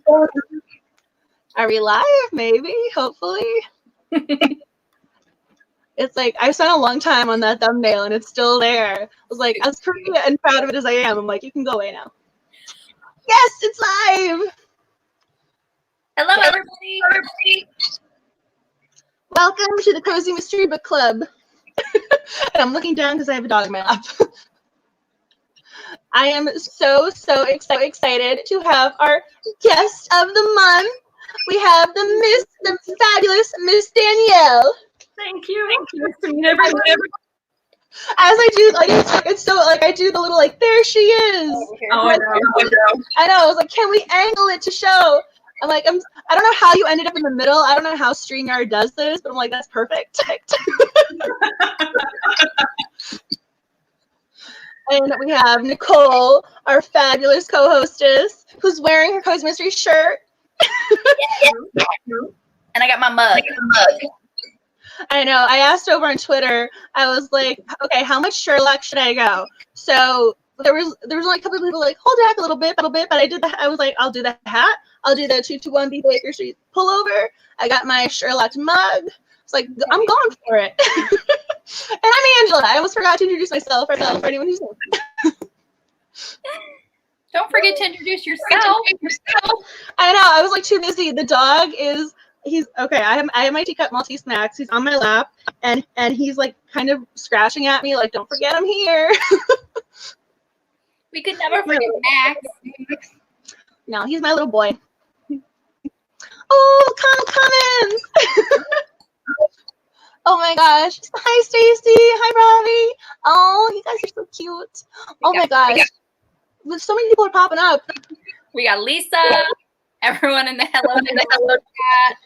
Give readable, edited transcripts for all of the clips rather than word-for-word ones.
Are we live? Maybe, hopefully. It's like, I spent a long time on that thumbnail and it's still there. I was like, as pretty and proud of it as I am, I'm like, you can go away now. Yes, it's live! Hello, everybody! Welcome to the Cozy Mystery Book Club. And I'm looking down because I have a dog in my lap. I am so excited to have our guest of the month. We have the fabulous Miss Danielle. Thank you. Nice to meet everybody. As I do, like, it's so, like, I do the little, like, there she is. Oh, I know. I was like, can we angle it to show? I'm like, I don't know how you ended up in the middle. I don't know how StreamYard does this, but I'm like, that's perfect. And we have Nicole, our fabulous co-hostess, who's wearing her Cozy Mystery shirt. And I got my mug. I know. I asked over on Twitter. I was like, okay, how much Sherlock should I go? So there was only a couple of people like, hold back a little bit, but I did I was like, I'll do the hat. I'll do the 221B Baker Street pullover. I got my Sherlock mug. It's like, I'm going for it. And I'm Angela. I almost forgot to introduce myself for anyone who's new. Don't forget to introduce yourself. I know. I was like too busy. The dog is. He's okay. I have my teacup Maltese Max. He's on my lap, and he's like kind of scratching at me, like, don't forget I'm here. We could never forget Max. No, he's my little boy. Oh, comments. Oh my gosh. Hi, Stacy. Hi, Robbie. Oh, you guys are so cute. Oh my gosh. So many people are popping up. We got Lisa. Everyone in the hello chat.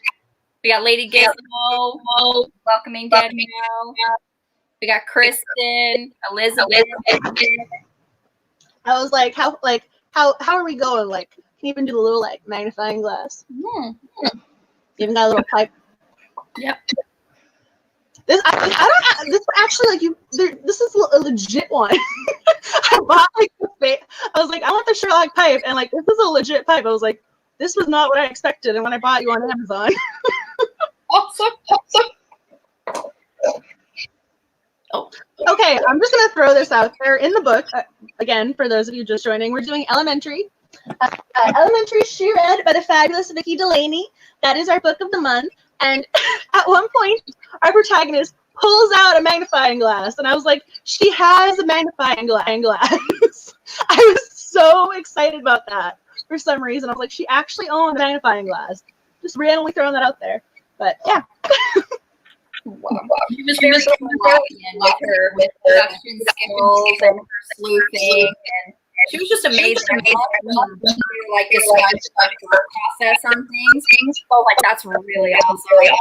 We got Lady Gizmo welcoming Danielle. We got Kristen, Elizabeth. I was like, how are we going? Like, can you even do the little like magnifying glass? You even got a little pipe. Yep. This actually like you. This is a legit one. I bought like I was like, I want the Sherlock pipe, and like this is a legit pipe. I was like, this was not what I expected, and when I bought you on Amazon. Awesome. Oh. Okay, I'm just gonna throw this out there in the book again for those of you just joining. We're doing Elementary. Elementary, She Read by the fabulous Vicki Delany. That is our book of the month. And at one point, our protagonist pulls out a magnifying glass, and I was like, she has a magnifying glass. I was so excited about that for some reason. I was like, she actually owns a magnifying glass. Just randomly throwing that out there. But yeah. Wow. She was very Canadian with her deduction skills and her sleuthing, and she was just amazing. Like this process on things. So like that's really awesome.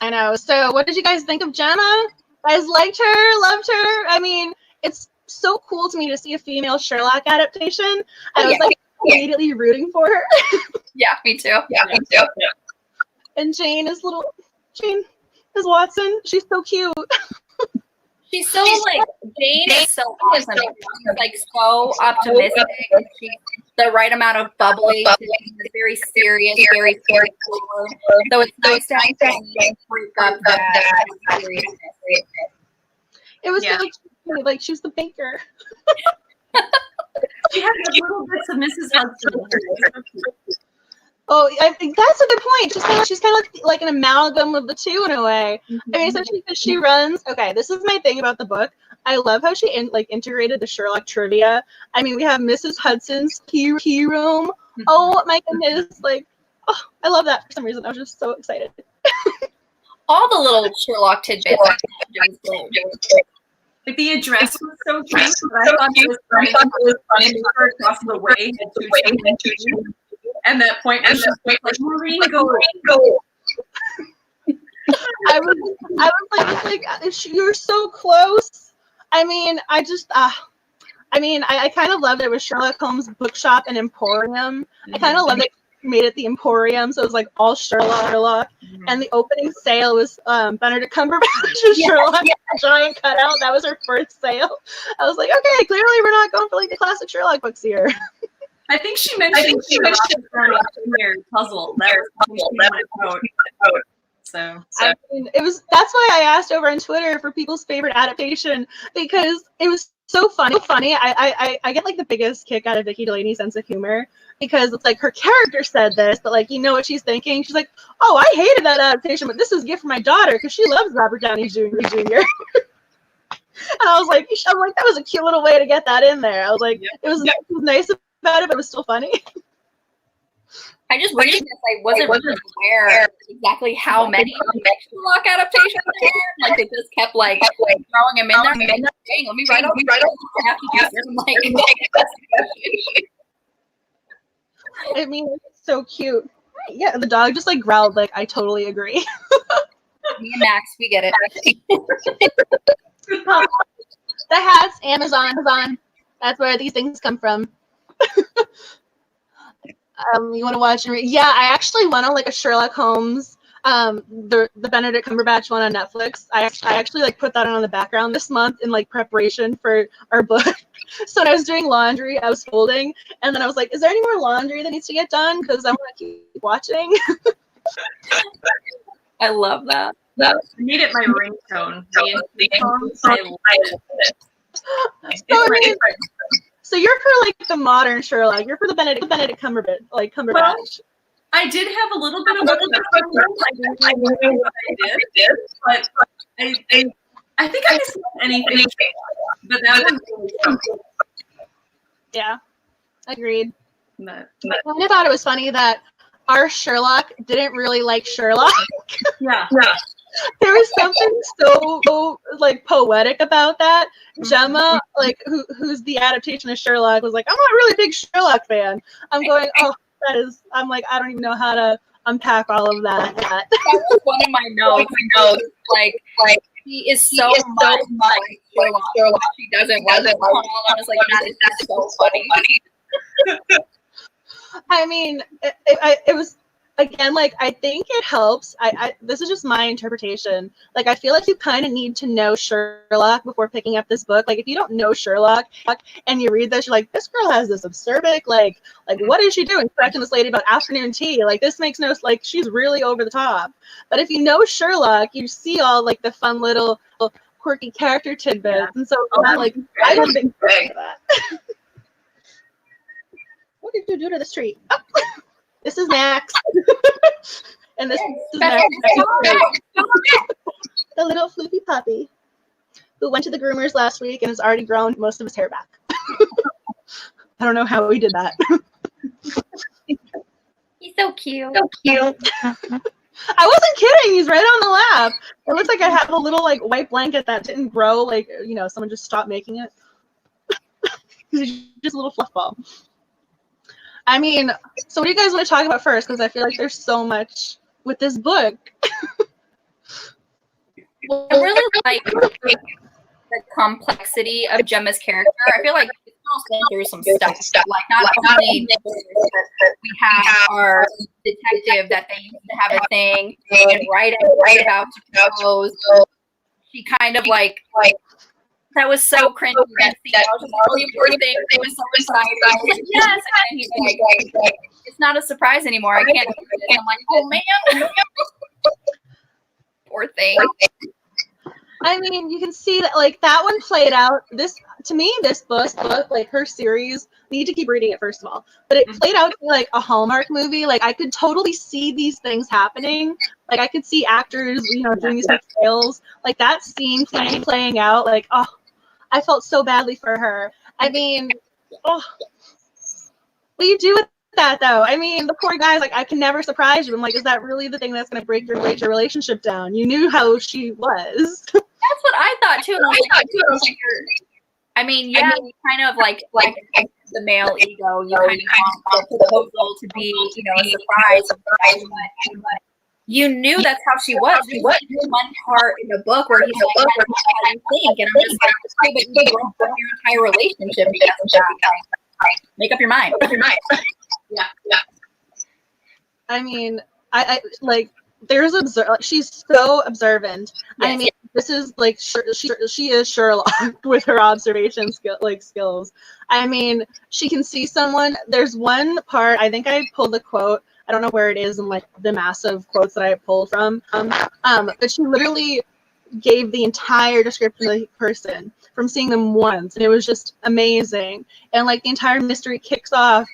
I know. So what did you guys think of Gemma? You guys liked her, loved her? I mean, it's so cool to me to see a female Sherlock adaptation. I was like immediately rooting for her. Yeah, me too. Yeah. And Jayne is Watson. She's so cute. She's so like Jayne is so awesome. She's like so optimistic. She's the right amount of bubbly. She's very serious, very forward. So it's nice to have Jayne break up that seriousness. It was like she was the baker. She had the little bits of Mrs. Hudson. Oh, I think that's a good point. She's kind of like an amalgam of the two in a way. I mean, essentially, because she runs. Okay, this is my thing about the book. I love how she integrated the Sherlock trivia. I mean, we have Mrs. Hudson's key room. Oh my goodness! Like, oh, I love that for some reason. I was just so excited. All the little Sherlock tidbits. Like the address was so cute. I thought it was funny. Across the way had two. And that point was just like, Maureen, go. I was like, you're so close. I mean, I kind of loved it with Sherlock Holmes Bookshop and Emporium. I kind of loved it. Made it the Emporium, so it was like all Sherlock. And the opening sale was Benedict Cumberbatch's Sherlock, giant cutout. That was her first sale. I was like, okay, clearly we're not going for like the classic Sherlock books here. I think she mentioned their puzzle. That was So I mean, that's why I asked over on Twitter for people's favorite adaptation, because it was so funny. I get like the biggest kick out of Vicki Delaney's sense of humor, because it's like her character said this, but like you know what she's thinking. She's like, "Oh, I hated that adaptation, but this is a gift for my daughter because she loves Robert Downey Jr." And I was like, that was a cute little way to get that in there. I was like, it was nice about it, but it was still funny. I just reading this, I wasn't really aware exactly how many Sherlock adaptations there were. Like, they just kept like throwing him in there. Dang, let me write I have to do this. I mean, it's so cute. Yeah, the dog just like growled. Like, I totally agree. Me and Max, we get it. The hats, Amazon. That's where these things come from. You want to watch and read? Yeah, I actually went on like a Sherlock Holmes, the Benedict Cumberbatch one on Netflix. I actually like put that on the background this month in like preparation for our book. So when I was doing laundry, I was folding, and then I was like, "Is there any more laundry that needs to get done? Because I want to keep watching." I love that. I made it my ringtone. I love it. So you're for like the modern Sherlock. You're for the Benedict Cumberbatch, like Cumberbatch. Well, I did have a little bit of I don't know what I did, but I think I just anything. But that was really fun. Yeah, agreed. But I thought it was funny that our Sherlock didn't really like Sherlock. Yeah. There was something so like poetic about that. Gemma, like who's the adaptation of Sherlock, was like, "I'm not really a big Sherlock fan." I'm going, "Oh, that is." I'm like, I don't even know how to unpack all of that. That was one of my notes. Like he is so much like Sherlock. She doesn't like it. I was like, that's so funny. I mean, it was. Again, like, I think it helps. This is just my interpretation. Like, I feel like you kind of need to know Sherlock before picking up this book. Like, if you don't know Sherlock and you read this, you're like, this girl has this acerbic, like what is she doing? Correcting this lady about afternoon tea. Like, this makes no, like, she's really over the top. But if you know Sherlock, you see all, like, the fun little quirky character tidbits. Yeah. And so, I don't think that. What did you do to the street? Oh. This is Max. And this is Max. The little floopy puppy who went to the groomers last week and has already grown most of his hair back. I don't know how we did that. He's so cute. I wasn't kidding. He's right on the lap. It looks like I have a little like white blanket that didn't grow. Like, you know, someone just stopped making it. He's just a little fluff ball. I mean, so what do you guys want to talk about first? Because I feel like there's so much with this book. Well, I really like the complexity of Gemma's character. I feel like it's also through some stuff. Like, not only that we have our detective that they used to have a thing and write about to propose. She kind of like that was so cringy. That scene. I was just really poor thing. They was so excited. Like, yes, and he's like, it's not a surprise anymore. I can't do it. And I'm like, oh man, poor thing. I mean, you can see that like that one played out. This to me, this book, like her series, need to keep reading it first of all. But it played out like a Hallmark movie. Like I could totally see these things happening. Like I could see actors, you know, doing these portrayals. Like that scene playing out. Like oh. I felt so badly for her. I mean, what do you do with that, though? I mean, the poor guy's like, I can never surprise you. I'm like, is that really the thing that's going to break your relationship down? You knew how she was. That's what I thought, too. I mean, yeah, kind of like the male ego. You kind of want the proposal to be, you know, a surprise. But you knew that's how she was. She was one part in the book where he's like, how do you think? And I'm just like, okay, but you broke up your entire relationship because of that. Make up your mind. Yeah. I mean, I like, there's she's so observant. Yes. I mean, this is like she is Sherlock with her observation skills. I mean, she can see someone. There's one part, I think I pulled the quote. I don't know where it is in like the massive quotes that I pulled from. But she literally gave the entire description of the person from seeing them once, and it was just amazing. And like the entire mystery kicks off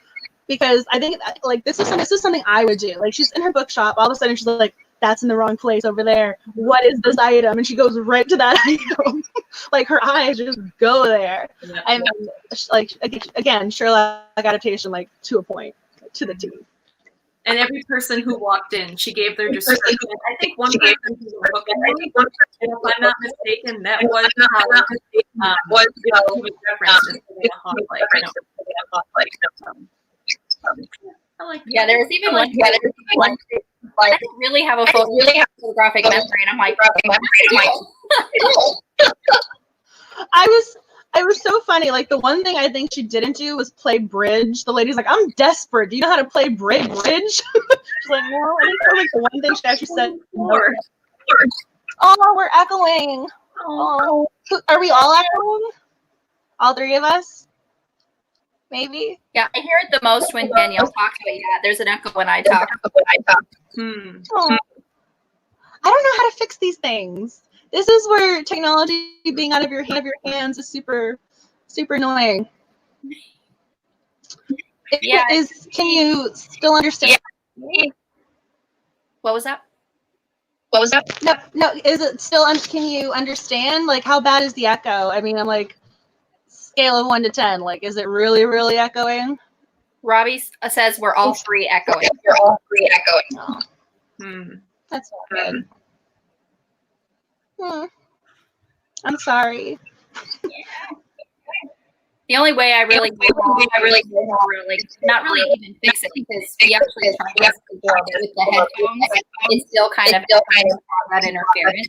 because I think like this is something I would do. Like she's in her bookshop, all of a sudden she's like, that's in the wrong place over there. What is this item? And she goes right to that item. Like her eyes just go there. Yeah. I mean, like again, Sherlock adaptation, like to a point, to the T. And every person who walked in, she gave their description. I think one person who was if I'm not mistaken, that was referenced in a hot like. Yeah, there was even one. I didn't really have a photographic memory, and I'm like, I was so funny. Like the one thing I think she didn't do was play bridge. The lady's like, I'm desperate. Do you know how to play bridge? She's like, no. I think that was like the one thing she actually said. Oh, we're echoing. Oh, are we all echoing? All three of us? Maybe. Yeah, I hear it the most when Danielle talks, but yeah, there's an echo when I talk. Oh. I don't know how to fix these things. This is where technology being out of your hands is super, super annoying. Yeah. Can you still understand? Yeah. What was that? No. Is it still? Can you understand? Like, how bad is the echo? I mean, I'm like, scale of 1 to 10. Like, is it really, really echoing? Robbie says we're all three echoing. Oh. That's not good. I'm sorry. The only way I really not really even fix it because we actually tried this before, but with the headphones, it's still kind of that interference.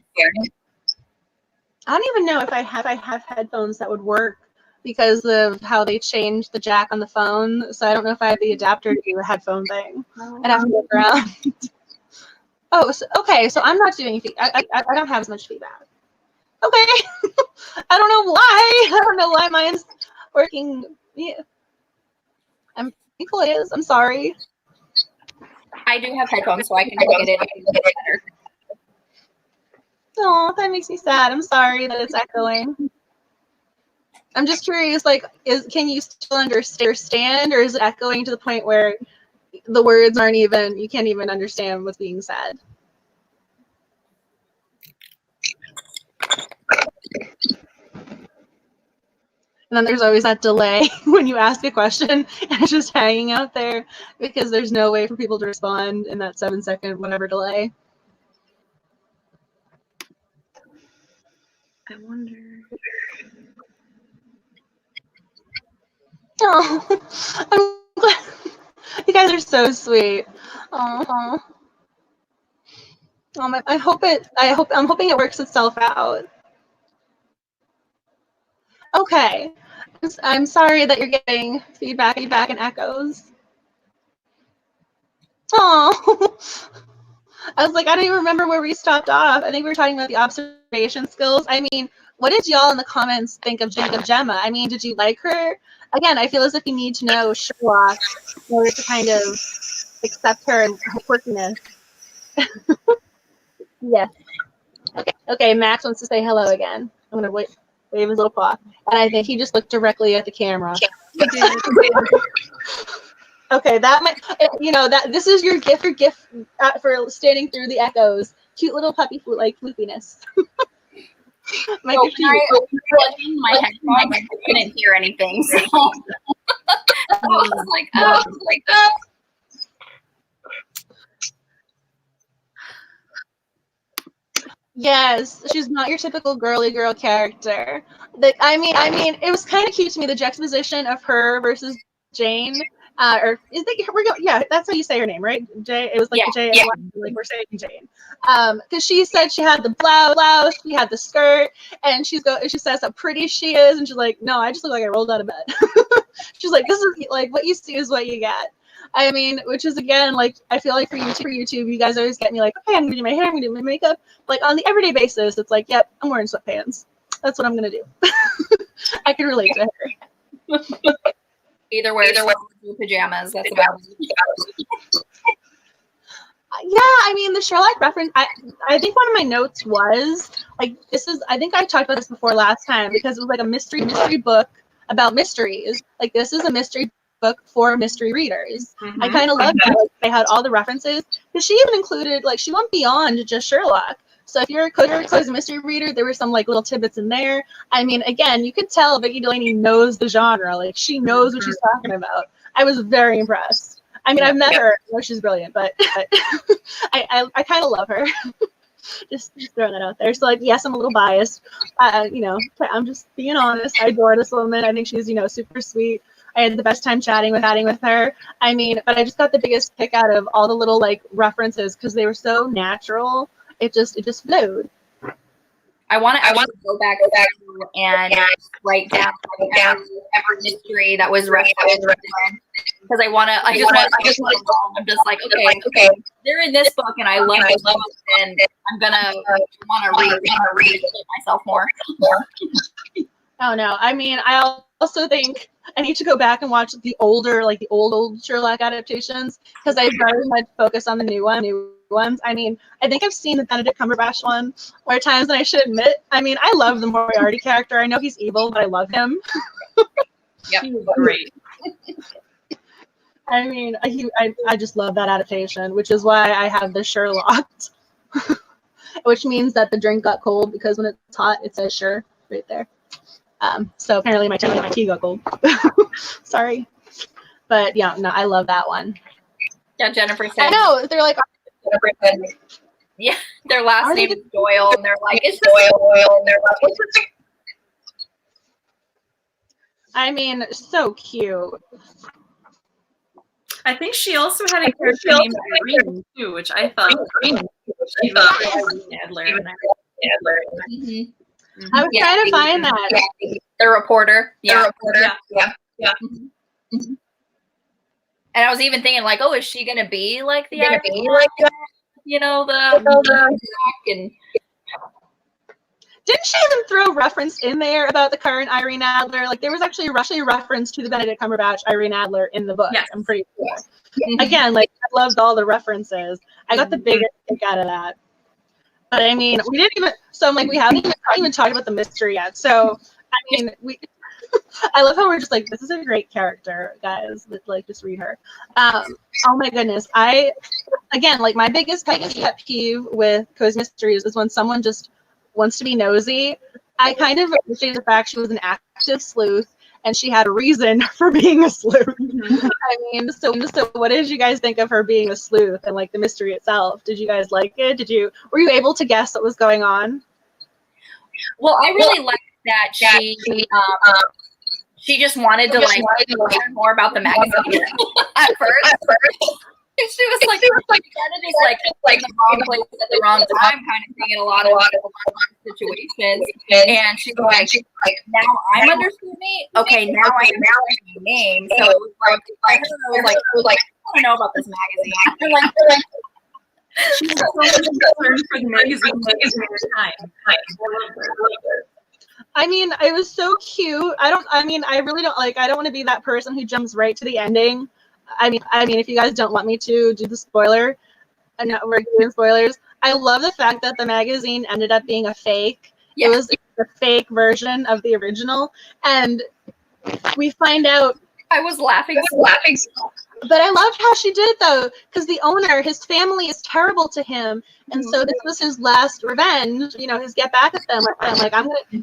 I don't even know if I have headphones that would work because of how they changed the jack on the phone. So I don't know if I have the adapter to do the headphone thing. I'd have to look around. Oh, okay. So I'm not doing feedback. I don't have as much feedback. Okay. I don't know why. I don't know why mine's working. Yeah. I'm thankful it is. I'm sorry. I do have headphones, so I can get it better. Oh, that makes me sad. I'm sorry that it's echoing. I'm just curious, like, can you still understand, or is it echoing to the point where the words aren't even, you can't even understand what's being said? And then there's always that delay when you ask a question and it's just hanging out there because there's no way for people to respond in that 7-second whatever delay. I wonder. Oh, I'm glad. You guys are so sweet. Oh, I'm hoping it works itself out. Okay. I'm sorry that you're getting feedback and echoes. Oh, I was like, I don't even remember where we stopped off. I think we were talking about the observation skills. I mean, what did y'all in the comments think of Gemma? I mean, did you like her? Again, I feel as if you need to know Sherlock in order to kind of accept her and her quirkiness. Yes. Okay, Max wants to say hello again. I'm going to wave his little paw. And I think he just looked directly at the camera. Okay, that might, that this is your gift for standing through the echoes. Cute little puppy floopiness. My headphones, I couldn't hear anything. So I was like, oh. Yes, she's not your typical girly girl character. I mean, it was kind of cute to me, the juxtaposition of her versus Jayne. Or is that yeah, that's how you say her name, right? Jay. It was like Jay. Yeah. Like we're saying Jayne. Because she said she had the blouse, she had the skirt, and she says how pretty she is, and she's like, no, I just look like I rolled out of bed. She's like, this is like what you see is what you get. I mean, which is again, like, I feel like for YouTube, you guys always get me like, okay, I'm gonna do my hair, I'm gonna do my makeup. Like on the everyday basis, it's like, yep, I'm wearing sweatpants. That's what I'm gonna do. I can relate to her. Either way, pajamas. That's about it. Yeah, I mean the Sherlock reference. I think one of my notes was like, this is. I think I talked about this before last time because it was like a mystery book about mysteries. Like this is a mystery book for mystery readers. Mm-hmm. I kind of loved that. Like, they had all the references because she even included, like, she went beyond just Sherlock. So if you're a cozy mystery reader, there were some like little tidbits in there. I mean, again, you could tell Vicki Delany knows the genre. Like she knows what she's talking about. I was very impressed. I mean, I've met her. I know she's brilliant, but I kind of love her. just throwing that out there. So like, yes, I'm a little biased. You know, but I'm just being honest. I adore this woman. I think she's, you know, super sweet. I had the best time chatting with her. I mean, but I just got the biggest kick out of all the little like references because they were so natural. It just flowed. I want to go back and write down every mystery that was read because I want to. I'm just like, okay, they're in this book, and I love this book, and I'm gonna want to read myself more. Oh no, I mean, I also think I need to go back and watch the older, like the old Sherlock adaptations because I very much focus on the new ones. I mean, I think I've seen the Benedict Cumberbatch one more times than I should admit. I mean, I love the Moriarty character. I know he's evil, but I love him. Yep, he was great. I mean, I just love that adaptation, which is why I have the Sherlock, which means that the drink got cold because when it's hot, it says "sure" right there. So apparently my tea got cold. Sorry, but yeah, no, I love that one. Yeah, Jennifer said. I know they're like. Yeah, their last name is Doyle, and they're like, it's Doyle, and they're like, I mean, so cute. I think she also had a character named Irene too, which I thought was great. She was Irene Adler. Mm-hmm. I was trying to find that. The reporter. Yeah. Mm-hmm. And I was even thinking, like, oh, is she gonna be like the you know, and didn't she even throw reference in there about the current Irene Adler? Like there was actually a reference to the Benedict Cumberbatch Irene Adler in the book. Yes. I'm pretty sure. Yes. Again, like I loved all the references. I got the biggest kick out of that. But I mean, we didn't even. So I'm like, we haven't even talked about the mystery yet. So I mean, I love how we're just like, this is a great character, guys. Like, just read her. Oh my goodness. Again, like my biggest pet peeve with cozy mysteries is when someone just wants to be nosy. I kind of appreciate the fact she was an active sleuth and she had a reason for being a sleuth. Mm-hmm. I mean, so what did you guys think of her being a sleuth and like the mystery itself? Did you guys like it? Were you able to guess what was going on? Well, I really liked that she just wanted to learn more about the magazine at first. She was like kind of just like in the wrong place at the wrong time kind of thing in a lot of situations. And she's like, now I'm understanding. Okay, now I am my name. So it was like, I was like, I don't know about this magazine. She was so concerned for the magazine time. I mean, it was so cute. I don't want to be that person who jumps right to the ending. I mean, if you guys don't want me to do the spoiler, we're doing spoilers. I love the fact that the magazine ended up being a fake. Yeah. It was the fake version of the original, and we find out. I was laughing. But I loved how she did it though, because the owner, his family is terrible to him, and so this was his last revenge. You know, his get back at them. Like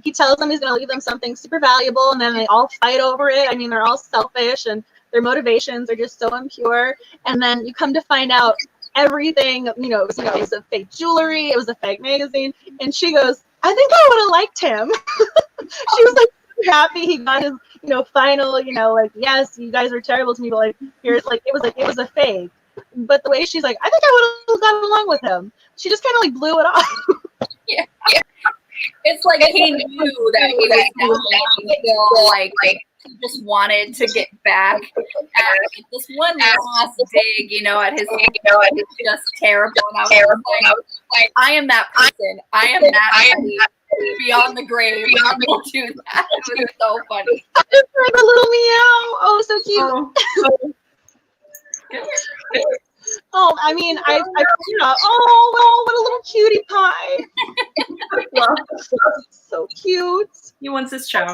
he tells them he's gonna leave them something super valuable, and then they all fight over it. I mean, they're all selfish and their motivations are just so impure. And then you come to find out everything, it was a fake jewelry, it was a fake magazine. And she goes, I think I would have liked him. She was like happy he got his, final, yes, you guys were terrible to me, but like, here's it was a fake. But the way she's like, I think I would have gotten along with him. She just kind of like blew it off. Yeah. It's like he knew that he was still like he just wanted to get back at this one last dig, you know, at his was just terrible. And I was like, I am that person. I am that beyond the grave. I will do that. It was so funny. I just heard the little meow. Oh, so cute. Oh, I mean, I you know, oh, what a little cutie pie. Well, so cute. he wants his chow.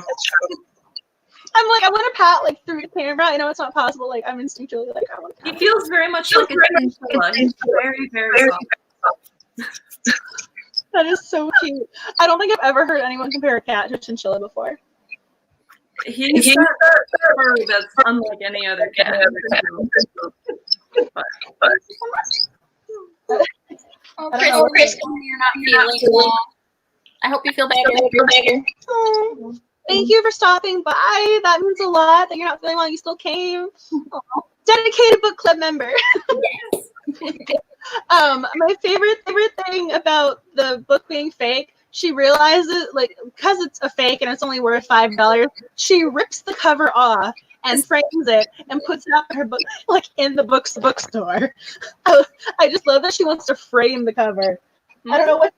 I'm like, I want to pat like through the camera. I know it's not possible. Like, I'm instinctually like, I want to. He feels very much like a chinchilla. He's very, very soft. That is so cute. I don't think I've ever heard anyone compare a cat to a chinchilla before. He's got a fur that's unlike any other cat. Oh, Chris, you're not feeling well. I hope you feel better. Oh, thank you for stopping by. That means a lot that you're not feeling well. You still came. Oh, dedicated book club member. Yes. My favorite thing about the book being fake, she realizes, like, because it's a fake and it's only worth $5, she rips the cover off and frames it and puts it up in her book, like in the bookstore. I just love that she wants to frame the cover. I don't know what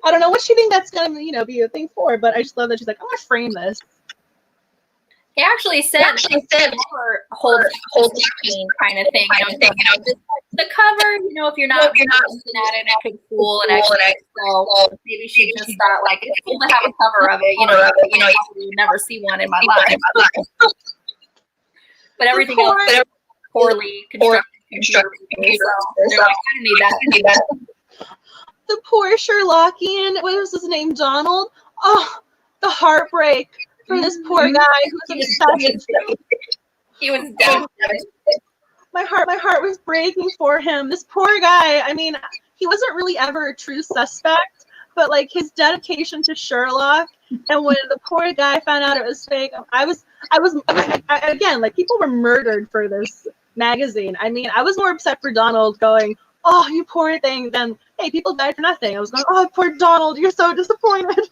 I don't know what she thinks that's gonna, you know, be a thing for, but I just love that she's like, I'm gonna frame this. He actually said hold kind of thing, you know, just the cover, you know, if you're not looking at it, it could fool and actually, so maybe she just thought like it's cool to have a cover of it, you know, you never see one in my life. But everything else is poorly constructed. So they're like, I need that. The poor Sherlockian, what was his name, Donald? Oh, the heartbreak for this poor guy who was obsessed. He was dead. My heart was breaking for him. This poor guy, I mean, he wasn't really ever a true suspect, but like his dedication to Sherlock, and when the poor guy found out it was fake, I was again, like, people were murdered for this magazine. I mean, I was more upset for Donald going, oh, you poor thing, than, hey, people died for nothing. I was going, oh, poor Donald, you're so disappointed.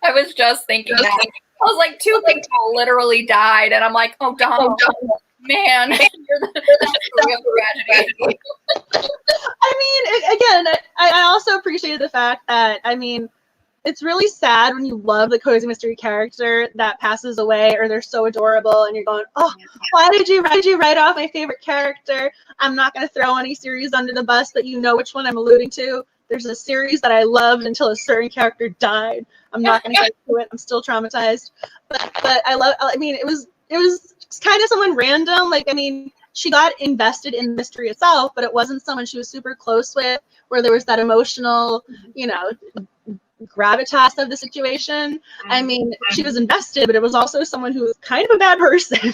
I was just thinking that. I was like, 2 people literally died, and I'm like, oh, Donald, man, you're the real tragedy. I mean, again, I also appreciated the fact that, I mean, it's really sad when you love the cozy mystery character that passes away, or they're so adorable, and you're going, oh, why did you write off my favorite character? I'm not going to throw any series under the bus, but you know which one I'm alluding to. There's a series that I loved until a certain character died. I'm not going to get to it. I'm still traumatized. But I mean, it was kind of someone random. Like, I mean, she got invested in the mystery itself, but it wasn't someone she was super close with, where there was that emotional, you know, gravitas of the situation. I mean, she was invested, but it was also someone who was kind of a bad person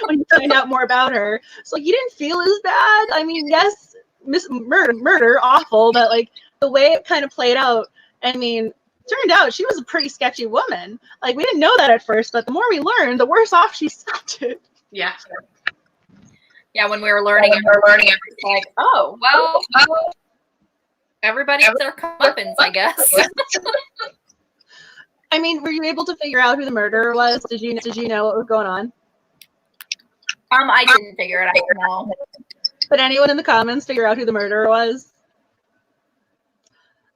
when you find out more about her. So, like, you didn't feel as bad. I mean, yes, murder, awful, but like the way it kind of played out, I mean, turned out she was a pretty sketchy woman. Like, we didn't know that at first, but the more we learned, the worse off she sounded. Yeah. Yeah, when we were learning, it was like, oh, well, everybody gets their comeuppance, I guess. I mean, were you able to figure out who the murderer was? Did you know what was going on? I didn't figure it out, no. But anyone in the comments figure out who the murderer was?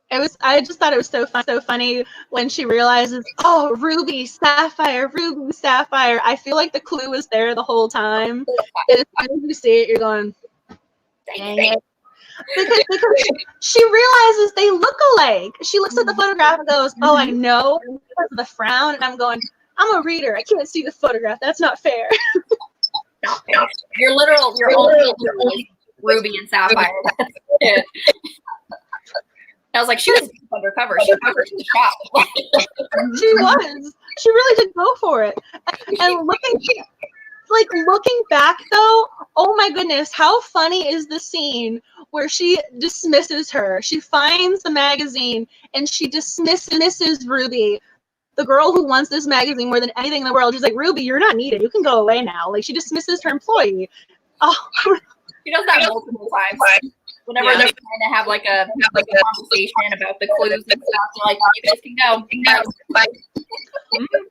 I just thought it was so funny when she realizes, oh, ruby, sapphire. I feel like the clue was there the whole time. And as soon as you see it, you're going, dang it. Because she realizes they look alike. She looks at the photograph and goes, oh, I know, because of the frown. And I'm going, I'm a reader. I can't see the photograph. That's not fair. Your only ruby and sapphire. That's it. I was like, she was undercover. She covered the shop. She was. She really did go for it. And looking back, though, oh my goodness, how funny is the scene where she dismisses her? She finds the magazine and she dismisses Ruby, the girl who wants this magazine more than anything in the world. She's like, Ruby, you're not needed. You can go away now. Like, she dismisses her employee. Oh, she does that multiple times. Whenever they're trying to have like a conversation about the clues and stuff, they're like, you guys can go. Bye.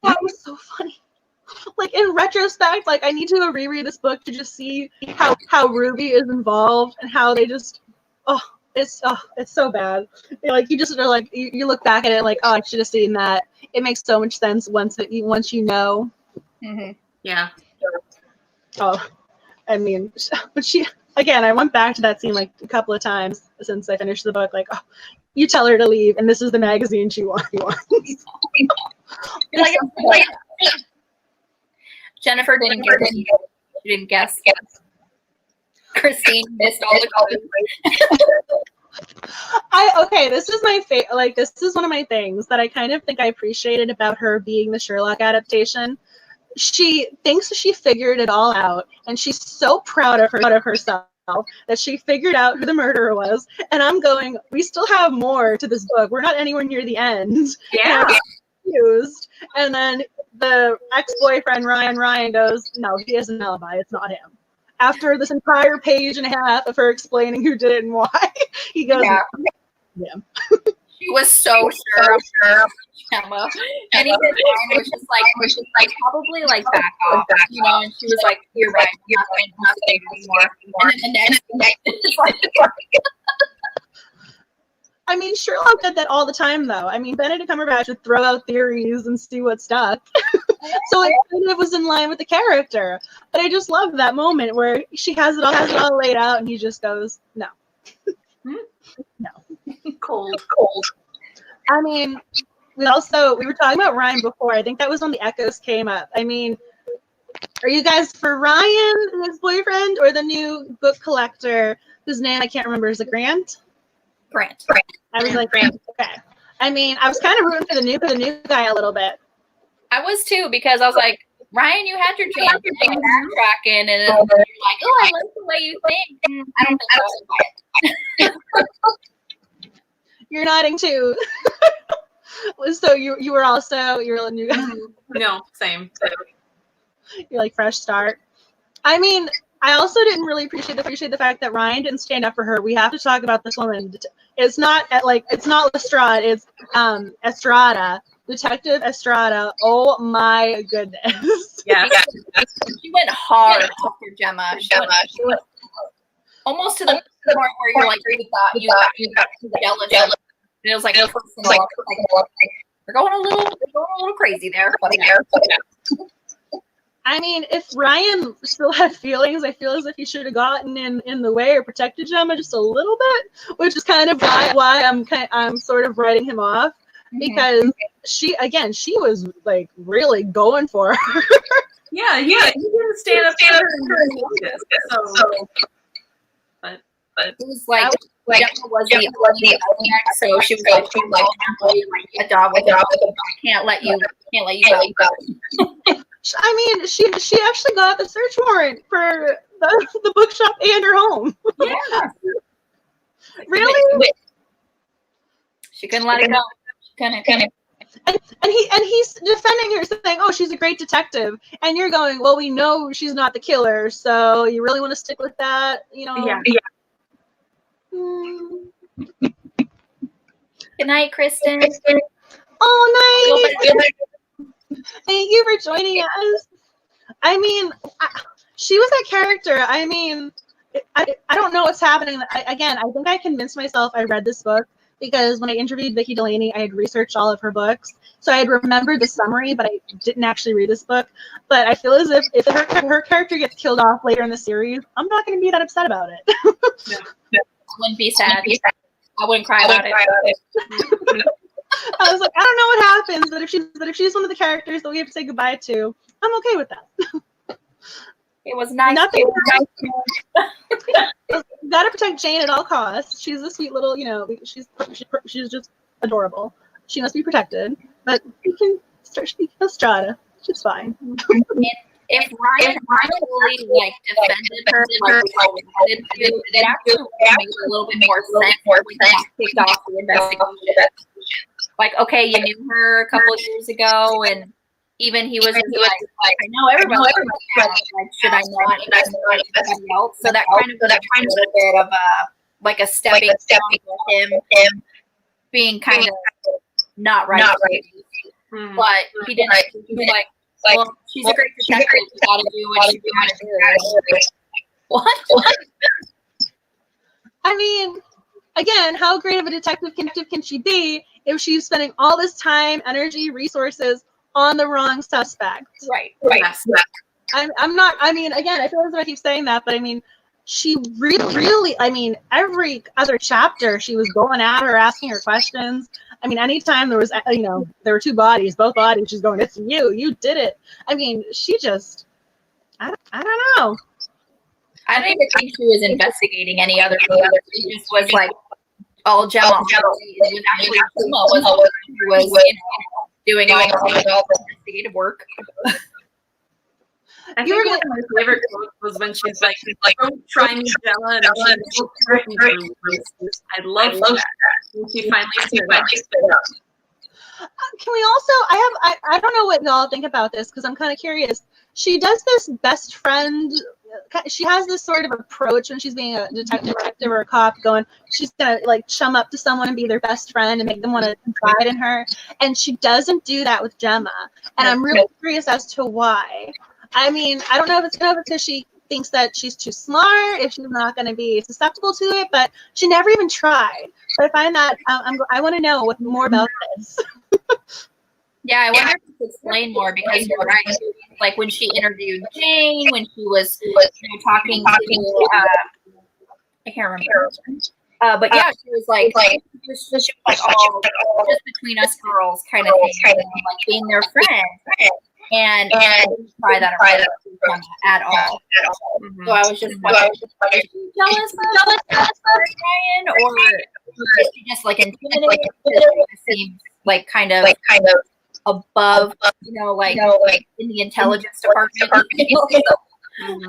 That was so funny. Like in retrospect, like I need to reread this book to just see how Ruby is involved and how they just it's so bad. Like you just are like you look back at it like, oh, I should have seen that. It makes so much sense once you know. Mm-hmm. Yeah. Oh, I mean, but she again. I went back to that scene like a couple of times since I finished the book. Like, oh, you tell her to leave, and this is the magazine she wants. like, Jennifer didn't get it. She didn't guess. Christine missed all the clues. Okay, this is my favorite. Like, this is one of my things that I kind of think I appreciated about her being the Sherlock adaptation. She thinks she figured it all out, and she's so proud of herself that she figured out who the murderer was. And I'm going, we still have more to this book. We're not anywhere near the end. Yeah. Confused. And then the ex-boyfriend Ryan goes, no, he has an alibi. It's not him. After this entire page and a half of her explaining who did it and why, he goes, yeah. She was so sure of Gemma. And even Ryan was just like probably like back off, you know, and she was like, you're right, you're not saying anymore. And then the next it's like I mean, Sherlock did that all the time, though. I mean, Benedict Cumberbatch would throw out theories and see what stuck. So it kind of was in line with the character. But I just love that moment where she has it all laid out, and he just goes, no. No. Cold. I mean, we were talking about Ryan before. I think that was when the echoes came up. I mean, are you guys for Ryan, his boyfriend, or the new book collector whose name I can't remember? Is it Grant? Grant. I was like, Grant. Okay. I mean, I was kind of rooting for the new guy a little bit. I was too, because I was like, Ryan, you had your chance. You're backtracking, and then you're like, oh, I like the way you think. I don't think so. You're nodding too. So you were a new guy. No, same. You're like fresh start. I mean, I also didn't really appreciate the fact that Ryan didn't stand up for her. We have to talk about this woman. It's not Lestrade. It's Estrada, Detective Estrada. Oh my goodness. Yeah. She went hard after Gemma. She went almost to the point where you're like, you thought jealous. And it was like, we're going a little crazy there. I mean, if Ryan still had feelings, I feel as if he should have gotten in the way or protected Gemma just a little bit, which is kind of why I'm sort of writing him off, because she was like really going for her. Yeah, he didn't stand up for her. But it was like Gemma was the only object, so she was like a dog with a dog. I can't let you go. I mean, she actually got the search warrant for the bookshop and her home. Yeah. Really? She couldn't let it go. And he's defending her, saying, "Oh, she's a great detective," and you're going, "Well, we know she's not the killer, so you really want to stick with that, you know?" Yeah. Good night, Kristen. Oh, night. Thank you for joining us. I mean, she was that character. I mean, I don't know what's happening. I think I convinced myself I read this book because when I interviewed Vicki Delany, I had researched all of her books. So I had remembered the summary, but I didn't actually read this book. But I feel as if her character gets killed off later in the series, I'm not going to be that upset about it. No. I wouldn't be sad. I wouldn't cry about it. I was like, I don't know what happens, but if she's one of the characters that we have to say goodbye to, I'm okay with that. It was nice. Nothing. Gotta protect Jayne at all costs. She's a sweet little, she's just adorable. She must be protected, but we can start speaking of Estrada. She's fine. If Ryan really defended her it actually makes a little bit more sense when he kicked off the investigation. Like, okay, you knew her a couple of years ago, and even he was like, I know everybody. Like, should I not investigate anybody else? So that kind of a bit of like a stepping stone for him being kind of not right. But he didn't. He was like, well, she's a great detective. You got to do what you got to do. What? I mean, again, how great of a detective can she be if she's spending all this time, energy, resources on the wrong suspect? Right. Yes. I'm not. I mean, again, I feel as if I keep saying that, but I mean, she really. I mean, every other chapter, she was going at her, asking her questions. I mean, anytime there was, there were both bodies, she's going, "It's you. You did it." I mean, she just. I don't know. I don't even think she was investigating any other murder. She just was like, all Gemma. It was actually Gemma was doing all the investigative work. I think one of my favorite quotes was when she's like, "Don't try me, Gemma." And I love that. And she finally stood up. Can we also? I don't know what y'all think about this because I'm kind of curious. She does this best friend. She has this sort of approach when she's being a detective or a cop, going, she's gonna like chum up to someone and be their best friend and make them want to confide in her. And she doesn't do that with Gemma. And I'm really curious as to why. I mean, I don't know if it's because she thinks that she's too smart, if she's not going to be susceptible to it, but she never even tried. So I find that I want to know more about this. Yeah, I wonder if you could explain more because you're right. Like when she interviewed Jayne, when she was talking to, I can't remember. But yeah, she was like, all just between us girls kind of thing, like being their friend. And I didn't try that at all. So I was just wondering, did you tell us that, Ryan, or is she just like intimidated? It seems like kind of above, like in the intelligence department.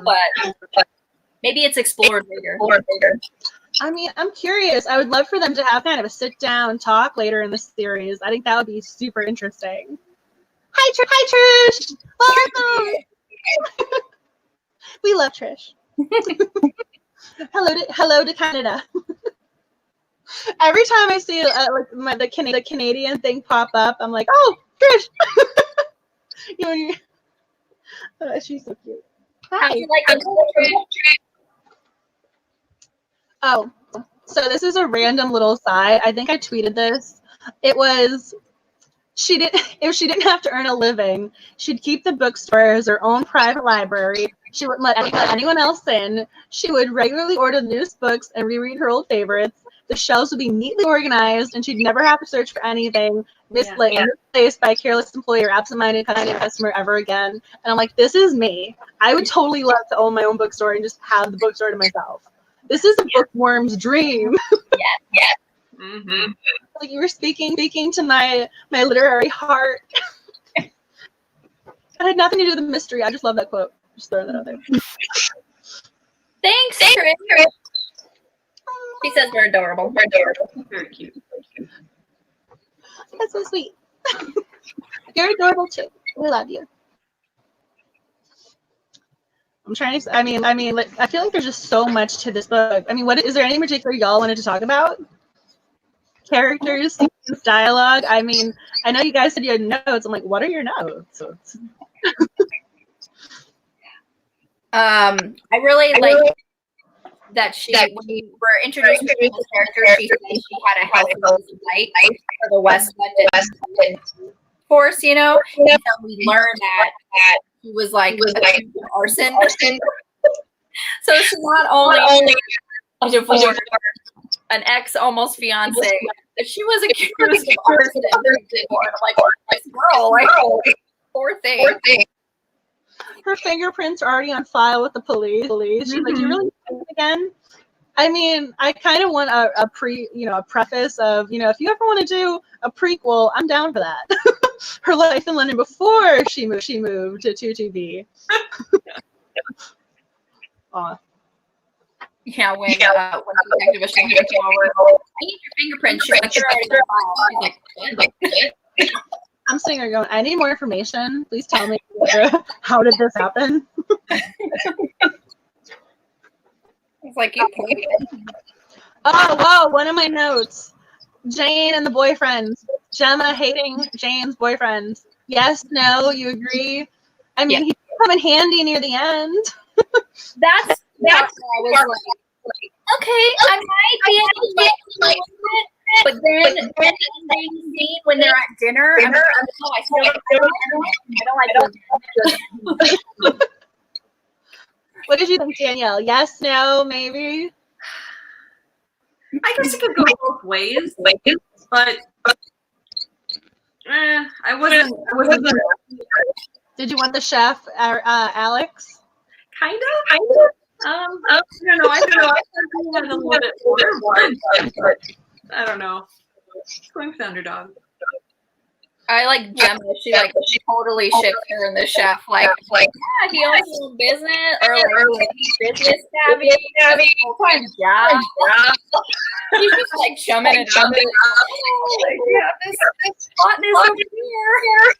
But maybe it's explored later. I mean, I'm curious. I would love for them to have kind of a sit-down talk later in the series. I think that would be super interesting. Hi, Trish. Welcome. We love Trish. Hello to Canada. Every time I see the Canadian thing pop up, I'm like, oh, Trish. She's so cute. Hi. How'd you like Trish? Oh, so this is a random little side. I think I tweeted this. It was. If she didn't have to earn a living, she'd keep the bookstore as her own private library. She wouldn't let anyone else in. She would regularly order the newest books and reread her old favorites. The shelves would be neatly organized, and she'd never have to search for anything misplaced by a careless employee or absent-minded customer ever again. And I'm like, this is me. I would totally love to own my own bookstore and just have the bookstore to myself. This is a bookworm's dream. Yeah. Mm-hmm. Like you were speaking to my literary heart. It had nothing to do with the mystery. I just love that quote. Just throwing that out there. Thanks, Trish. She says we're adorable. Very cute. That's so sweet. You're adorable too. We love you. I'm trying to. I mean, like, I feel like there's just so much to this book. I mean, what is there any particular y'all wanted to talk about? Characters, scenes, dialogue. I mean, I know you guys said you had notes. I'm like, what are your notes? I really like that when we were introduced to this character, she said she had a healthy light for the West London force, and so we learned that he was like arson. So she's not only a divorced, an ex almost fiance, but she was accused of arson. I'm like, this girl, poor thing. Her fingerprints are already on file with the police. She's like, you really think again? I mean, I kind of want a preface of, if you ever want to do a prequel, I'm down for that. Her life in London before she moved to 2B. Aw. Yeah, when Detective Ashton came over, I need your fingerprints. She's like, they're already on file. She's like, I'm sitting there going, I need more information. Please tell me how did this happen? It's like, you Oh, whoa, one of my notes. Jayne and the boyfriends. Gemma hating Jayne's boyfriends. Yes, no, you agree? I mean, he come in handy near the end. That's where I was like, okay, I might be able to get it, but then the ending scene when they're at dinner, I'm like, oh, I don't like it. What did you think, Danielle? Yes, no, maybe? I guess it could go both ways, but I wasn't. Did you want the chef, Alex? Kind of. I don't know. I wanted a little bit more, but I don't know. Going for the underdog. I like Gemma. She totally shipped her and the chef. Like yeah, he owns his own business or like business savvy. Full-time job. She's just like chumming it up. Yeah, this hotness over here.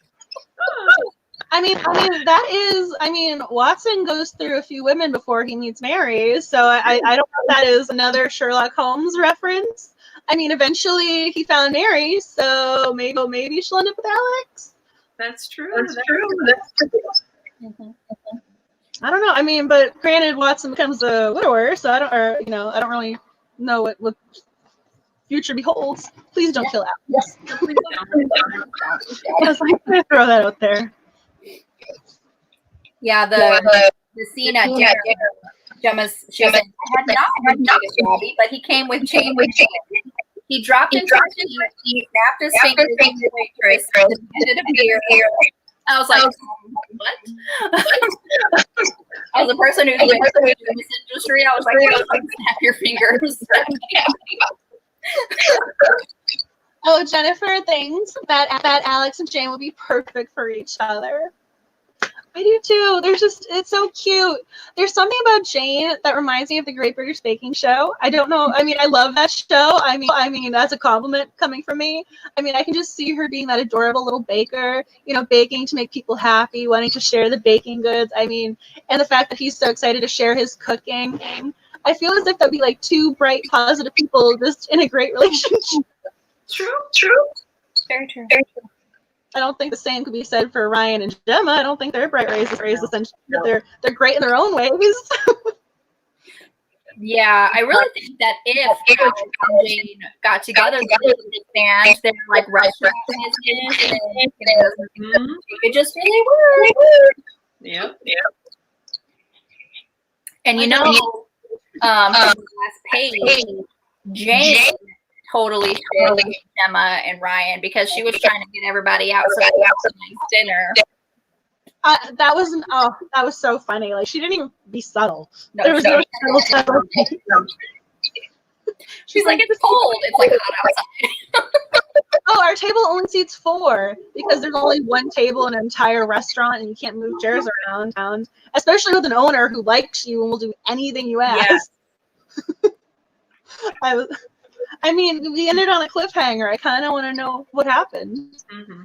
I mean, Watson goes through a few women before he meets Mary, so I don't know if that is another Sherlock Holmes reference. I mean, eventually he found Mary, so maybe she'll end up with Alex. That's true. Mm-hmm. I don't know. I mean, but granted, Watson becomes a widower, so I don't really know what future beholds. Please don't kill Alex. I was like, I'm gonna throw that out there. Yeah, the scene at dinner. She was like, I had not heard David Robbie, but he came with Jayne. He dropped into the seat, he snapped his fingers at the waitress, and demanded a beer. I was like, what? As a person who's been in this industry, I was like, snap your fingers. Oh, Jennifer thinks that Alex and Jayne would be perfect for each other. I do too. It's so cute. There's something about Jayne that reminds me of the Great British Baking Show. I don't know. I mean, I love that show. I mean, that's a compliment coming from me. I mean, I can just see her being that adorable little baker, baking to make people happy, wanting to share the baking goods. I mean, and the fact that he's so excited to share his cooking. I feel as if that'd be like two bright, positive people just in a great relationship. True. Very true. I don't think the same could be said for Ryan and Gemma. I don't think they're bright rays, essentially. They're great in their own ways. Yeah, I really think that if Alex and Jayne got together, they would expand their like restaurant business, and it just really worked. Yep. And from the last page, Jayne totally shared Gemma and Ryan because she was trying to get everybody out so they could have a nice dinner. That was so funny. Like, she didn't even be subtle. No, there was no subtle. She's like, it's cold. It's like hot outside. Oh, our table only seats 4 because there's only one table in an entire restaurant and you can't move chairs around. Especially with an owner who likes you and will do anything you ask. Yeah. I mean, we ended on a cliffhanger. I kind of want to know what happened. Mm-hmm.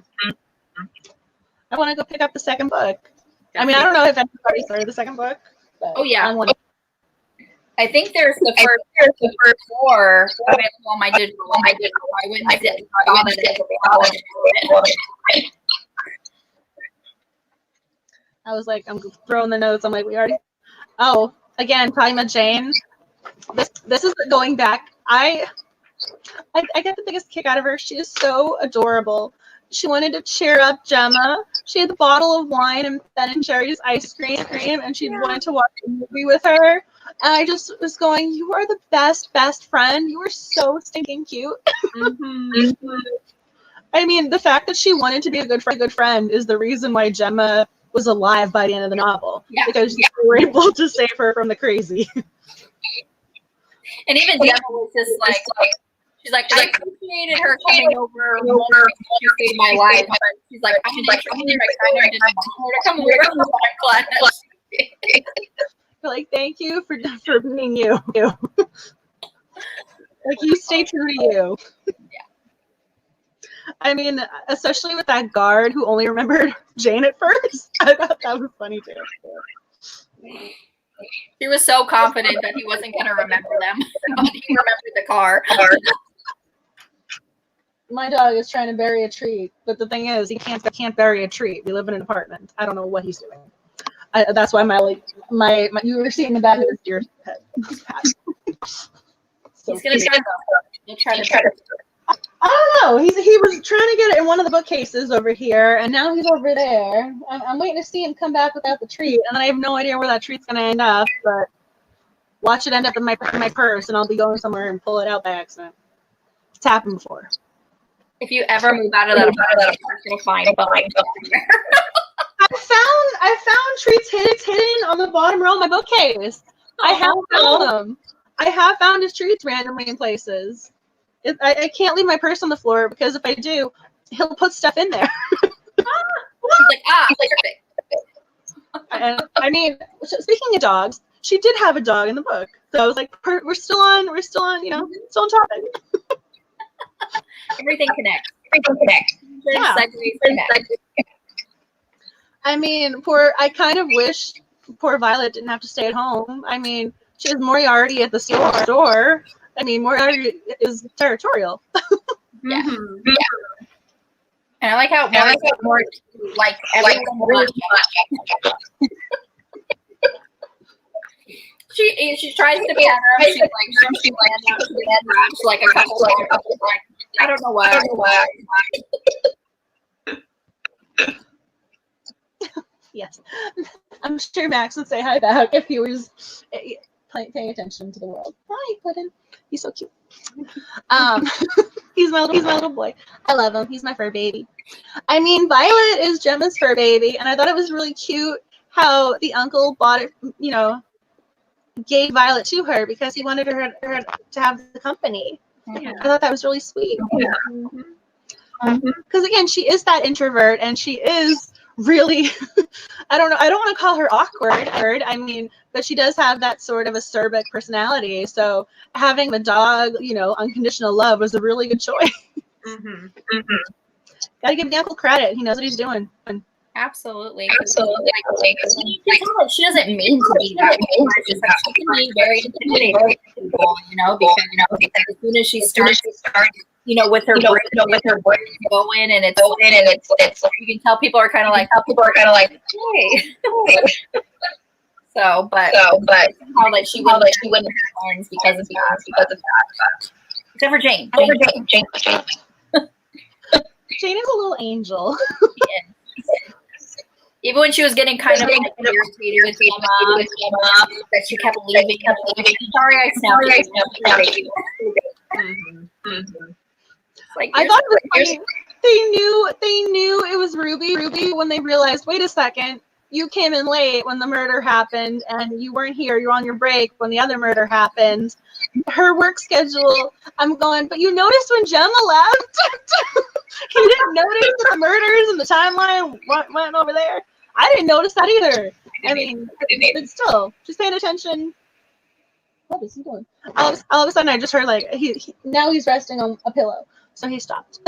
I want to go pick up the second book. I mean, I don't know if anybody started the second book. Oh, yeah. I think there's the first 4 available on my digital. I went and did it. I was like, I'm throwing the notes. I'm like, we already. Oh, again, talking about Jayne. This is going back. I get the biggest kick out of her. She is so adorable. She wanted to cheer up Gemma. She had the bottle of wine and Ben and Jerry's ice cream, and she wanted to watch a movie with her. And I just was going, you are the best friend. You are so stinking cute. I mean, the fact that she wanted to be a good friend is the reason why Gemma was alive by the end of the novel. Yeah. Because you were able to save her from the crazy. And even Gemma was just like she's like, I appreciated her coming over to save my life. But she's like, I'm like, I kind of didn't want her to come over to my class. Like, thank you for being you. Like, you stay true to you. Yeah. I mean, especially with that guard who only remembered Jayne at first. I thought that was funny too. She was so confident that he wasn't going to remember them, but he remembered the car. My dog is trying to bury a treat, but the thing is, he can't bury a treat. We live in an apartment. I don't know what he's doing. That's why my you were seeing the back of his deer head. So He's going to try to. I don't know. He was trying to get it in one of the bookcases over here, and now he's over there. I'm waiting to see him come back without the treat, and I have no idea where that treat's going to end up. But watch it end up in my purse, and I'll be going somewhere and pull it out by accident. It's happened before. If you ever move out of that apartment, you're going to find somewhere. I found treats hidden on the bottom row of my bookcase. I have found them. I have found his treats randomly in places. I can't leave my purse on the floor because if I do, he'll put stuff in there. She's like, perfect. And I mean, speaking of dogs, she did have a dog in the book, so I was like, we're still on, still on topic. Everything connects. Yeah. I mean, I kind of wish poor Violet didn't have to stay at home. I mean, she has Moriarty at the store. I mean, Moriarty is territorial. Yeah. Yeah. And I like how more like everyone she tries to be better. She lands like a couple times. I don't know why. Yes. I'm sure Max would say hi back if he was paying attention to the world. Hi, Puddin'. He's so cute. He's my little boy. I love him. He's my fur baby. I mean, Violet is Gemma's fur baby, and I thought it was really cute how the uncle bought it, gave Violet to her because he wanted her to have the company. Yeah. I thought that was really sweet. Yeah. Because again, she is that introvert, and she is really, I don't want to call her awkward. I mean, but she does have that sort of acerbic personality. So having the dog, unconditional love was a really good choice. Gotta give the uncle credit. He knows what he's doing. Absolutely. Like, she doesn't mean to be that way. She can be very intimidating to people, because as soon as she starts, with her brain going, and it's you can tell people are kind of like, hey. But how like she wouldn't have friends because of that. Except for Jayne. Jayne is a little angel. Even when she was getting kind of irritated with Gemma, that she kept leaving. Sorry, I snapped. I thought it was funny. They knew it was Ruby when they realized, wait a second, you came in late when the murder happened, and you weren't here. You're on your break when the other murder happened. Her work schedule. I'm going, but you noticed when Gemma left? You didn't notice that the murders and the timeline went over there? I didn't notice that either. I mean, but still, just paying attention. What is he doing? All of a sudden, I just heard now he's resting on a pillow, so he stopped.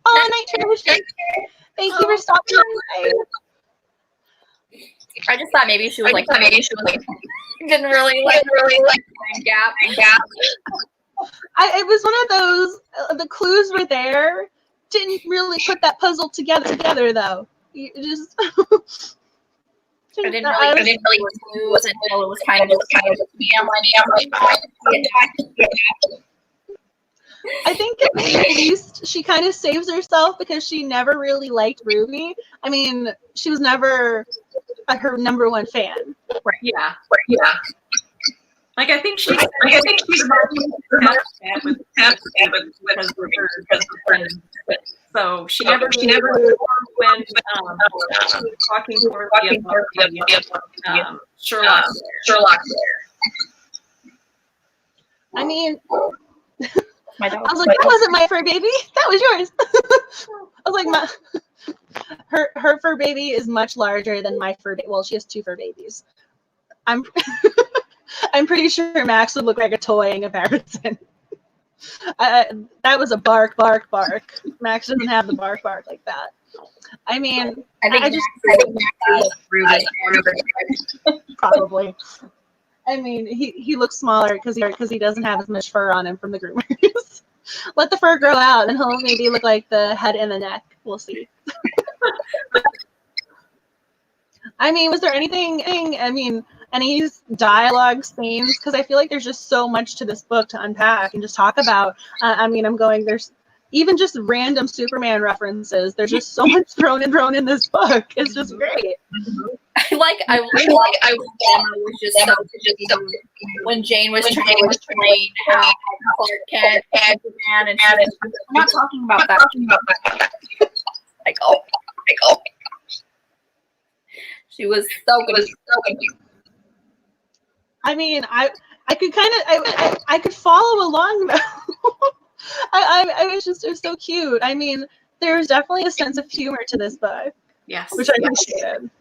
Oh, night Trish. Thank you for stopping by. I just thought maybe she was didn't really like gap. It was one of those. The clues were there. Didn't really put that puzzle together though. You just. I didn't really clues until it was kind of I think at least she kind of saves herself because she never really liked Ruby. I mean, she was never her number one fan. Right. Yeah. Like I think she's with so she never when she was talking to her Sherlock there. I mean, I was like, that wasn't my fur baby. That was yours. I was like, her fur baby is much larger than my fur baby. Well, she has two fur babies. I'm pretty sure Max would look like a toy in comparison. That was a bark. Max doesn't have the bark like that. I mean, I think I just probably. I mean, he looks smaller because he doesn't have as much fur on him from the groomers. Let the fur grow out, and he'll maybe look like the head and the neck. We'll see. I mean, was there anything? I mean, any dialogue scenes? Because I feel like there's just so much to this book to unpack and just talk about. I mean, there's even just random Superman references. There's just so much thrown in this book. It's just great. I was just so when Jayne was trying to explain how Clark Kent and Superman, and I'm not talking about that. Like, oh. She was so good. I mean, I could kind of I could follow along. It was so cute. I mean, there's definitely a sense of humor to this book. Yes. Which I appreciated.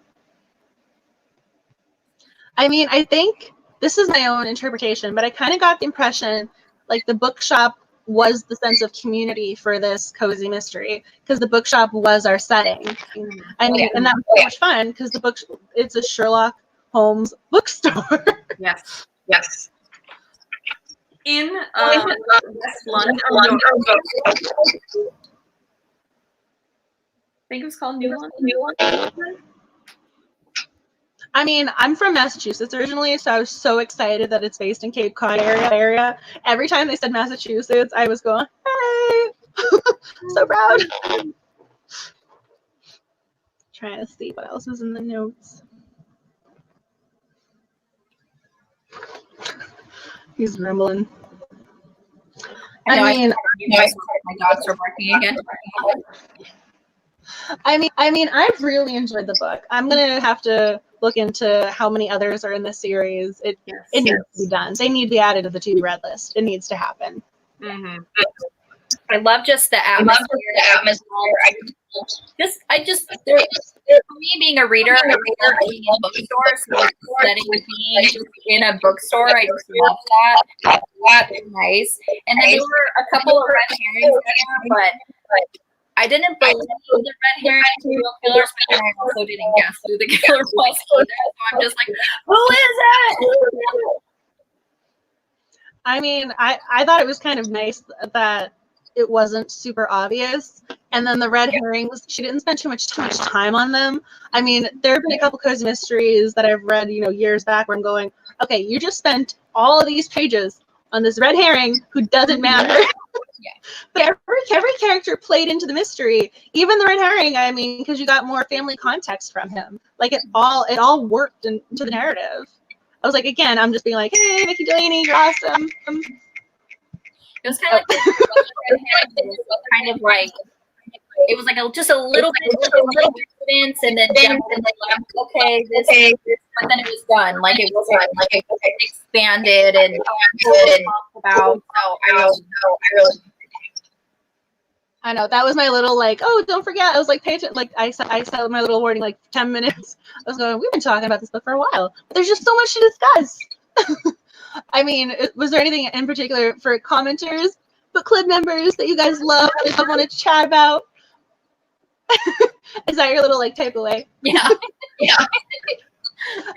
I mean, I think this is my own interpretation, but I kind of got the impression like the bookshop was the sense of community for this cozy mystery because the bookshop was our setting. I mean, and that was so much fun because it's a Sherlock Holmes bookstore. Yes. In West London, I think it was called New London. I mean, I'm from Massachusetts originally, so I was so excited that it's based in Cape Cod area. Every time they said Massachusetts, I was going, hey, so proud. Trying to see what else is in the notes. He's rumbling. My dogs are barking again. I mean, I've really enjoyed the book. I'm gonna have to look into how many others are in the series. It needs to be done. They need to be added to the to be read list. It needs to happen. Mm-hmm. I love just the atmosphere. For me, being a reader, I love being in bookstores. So setting being in a bookstore, I just love that. That is nice. And then there were a couple of red herrings there, but I didn't believe the red herring serial killers, but I also didn't guess who the killer was either. So I'm just like, who is it? I mean, I thought it was kind of nice that it wasn't super obvious. And then the red herrings, she didn't spend too much time on them. I mean, there have been a couple cozy mysteries that I've read, years back where I'm going, okay, you just spent all of these pages on this red herring who doesn't matter. Yeah. But every character played into the mystery, even the red herring. I mean, because you got more family context from him. Like it all worked into the narrative. I was like, again, I'm just being like, hey, Vicki Delany, you're awesome. It was kind of like it was like just a little bit of evidence, and then okay, this, but then it was done. Like it wasn't like it expanded and talked about. So I know that was my little like, oh, don't forget. I was like, pay attention. Like I said my little warning like 10 minutes. I was going, we've been talking about this book for a while, but there's just so much to discuss. I mean, was there anything in particular for commenters, book club members that you guys love that you want to chat about? Is that your little like takeaway? Yeah.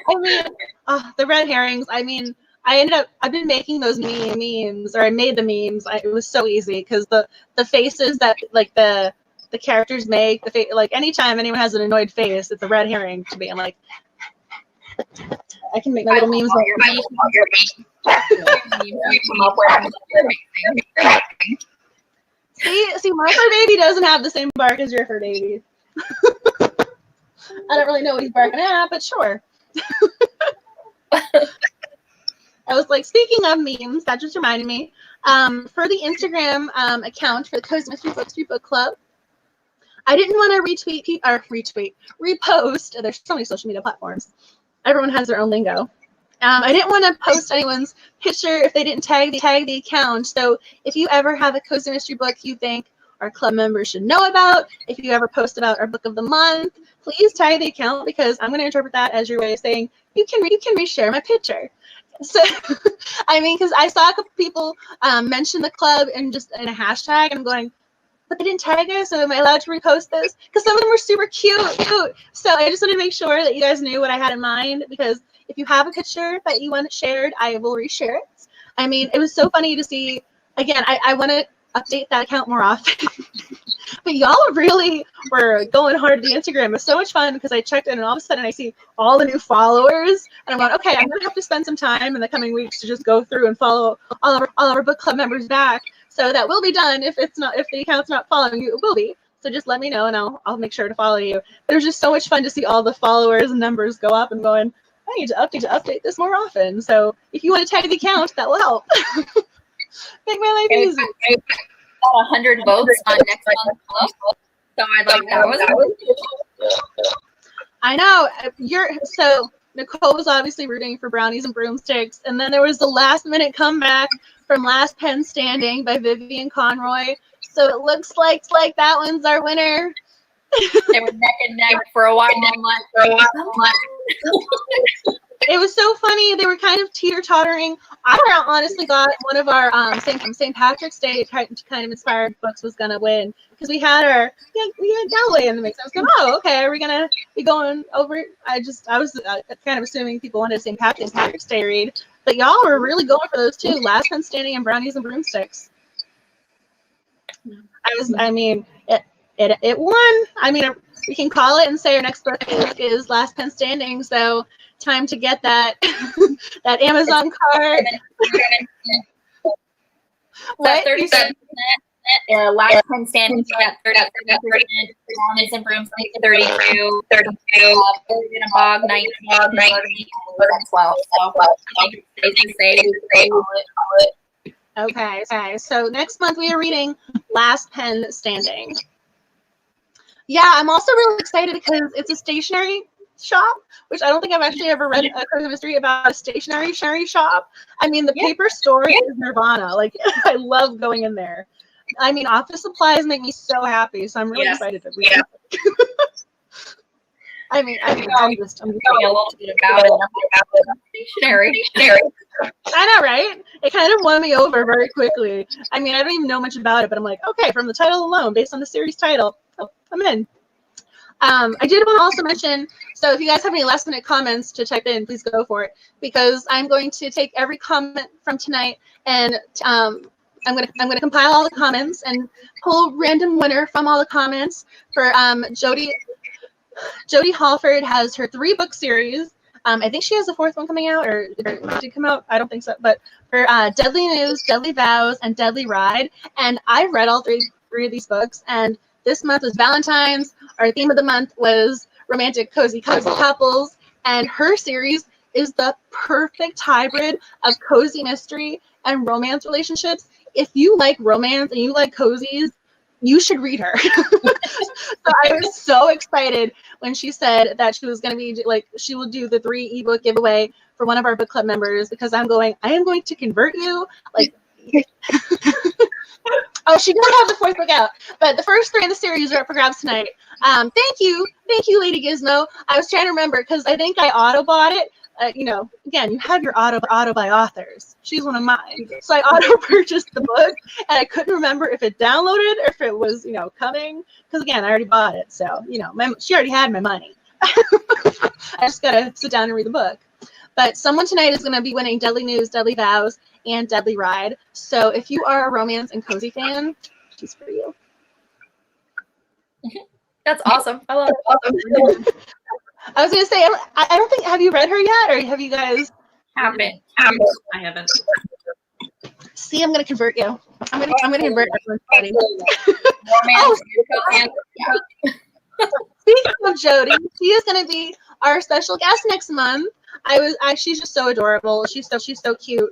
I mean, the red herrings. I mean, I've been making those memes, or I made the memes. It was so easy because the faces that like the characters make, like anytime anyone has an annoyed face, it's a red herring to me. I'm like, I can make my little memes. See, my fur baby doesn't have the same bark as your fur baby. I don't really know what he's barking at, but sure. I was like, speaking of memes, that just reminded me. For the Instagram account for the Cozy Mystery Book Street Book Club, I didn't want to repost. There's so many social media platforms. Everyone has their own lingo. I didn't want to post anyone's picture if they didn't tag the account. So if you ever have a cozy mystery book you think our club members should know about, if you ever post about our book of the month, please tag the account because I'm going to interpret that as your way of saying you can reshare my picture. So, I mean, because I saw a couple people mention the club and just in a hashtag, and I'm going, but they didn't tag us, so am I allowed to repost this? Because some of them were super cute. So I just wanted to make sure that you guys knew what I had in mind, because if you have a picture that you want it shared, I will reshare it. I mean, it was so funny to see. Again, I want to update that account more often. But y'all really were going hard at the Instagram. It was so much fun because I checked in and all of a sudden I see all the new followers. And I'm like, okay, I'm going to have to spend some time in the coming weeks to just go through and follow all of our book club members back. So that will be done. If the account's not following you, it will be. So just let me know and I'll make sure to follow you. But it was just so much fun to see all the followers and numbers go up and going, I need to update this more often. So if you want to tag the account, that will help. Make my life easy. 100 votes on next month's book, so I'd like that was. I know so Nicole was obviously rooting for Brownies and Broomsticks, and then there was the last minute comeback from Last Pen Standing by Vivian Conroy. So it looks like that one's our winner. They were neck and neck for a while. It was so funny. They were kind of teeter-tottering. I honestly got one of our St. Patrick's Day kind of inspired books was gonna win, because we had Galloway in the mix. I was going, oh, okay, are we gonna be going over? I was kind of assuming people wanted a St. Patrick's Day read, but y'all were really going for those two: Last Pen Standing and Brownies and Broomsticks. It won. I mean, we can call it and say our next book is Last Pen Standing. So time to get that that Amazon card. What? 37%. Last Pen Standing at 30%. Brownies and Broomsticks 32. Bird in a Bog 19. 12. So I think it's safe to say. Okay. So next month we are reading Last Pen Standing. Yeah, I'm also really excited because it's a stationery shop, which I don't think I've actually ever read a cozy mystery about a stationery shop. I mean, the paper store is nirvana. Like, I love going in there. I mean, office supplies make me so happy, so I'm really excited to read it. I'm just a little bit about it. Stationery. I know, right? It kind of won me over very quickly. I mean, I don't even know much about it, but I'm like, okay, from the title alone, based on the series title, I'm in. I did want to also mention, so if you guys have any last minute comments to type in, please go for it, because I'm going to take every comment from tonight and I'm going to compile all the comments and pull a winner from all the comments. For Jody Halford has her 3-book series. I think she has a 4th one coming out, or did it come out? I don't think so. But for Deadly News, Deadly Vows, and Deadly Ride. And I've read all three of these books. And this month was Valentine's. Our theme of the month was romantic, cozy couples. And her series is the perfect hybrid of cozy mystery and romance relationships. If you like romance and you like cozies, you should read her. So I was so excited when she said that she was going to be she will do the 3 ebook giveaway for one of our book club members, because I am going to convert you. Oh, she doesn't have the 4th book out, but the first 3 in the series are up for grabs tonight. Thank you, Lady Gizmo. I was trying to remember because I think I auto bought it. Again, you have your auto by authors. She's one of mine. So I auto purchased the book, and I couldn't remember if it downloaded or if it was, coming. Because again, I already bought it. So, she already had my money. I just got to sit down and read the book. But someone tonight is going to be winning Deadly News, Deadly Vows, and Deadly Ride. So if you are a romance and cozy fan, she's for you. That's awesome. I love it. I was gonna say, I don't think, have you read her yet, or have you guys? Haven't. I haven't. See, I'm gonna convert you. I'm gonna convert everybody. Speaking of Jody, she is gonna be our special guest next month. She's just so adorable. She's so cute.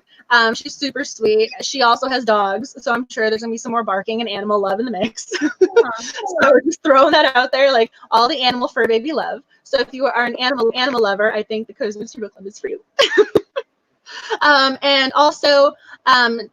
She's super sweet. She also has dogs, so I'm sure there's gonna be some more barking and animal love in the mix. So we're just throwing that out there, like all the animal fur baby love. So if you are an animal lover, I think the Cozy Mystery Book Club is for you. And also,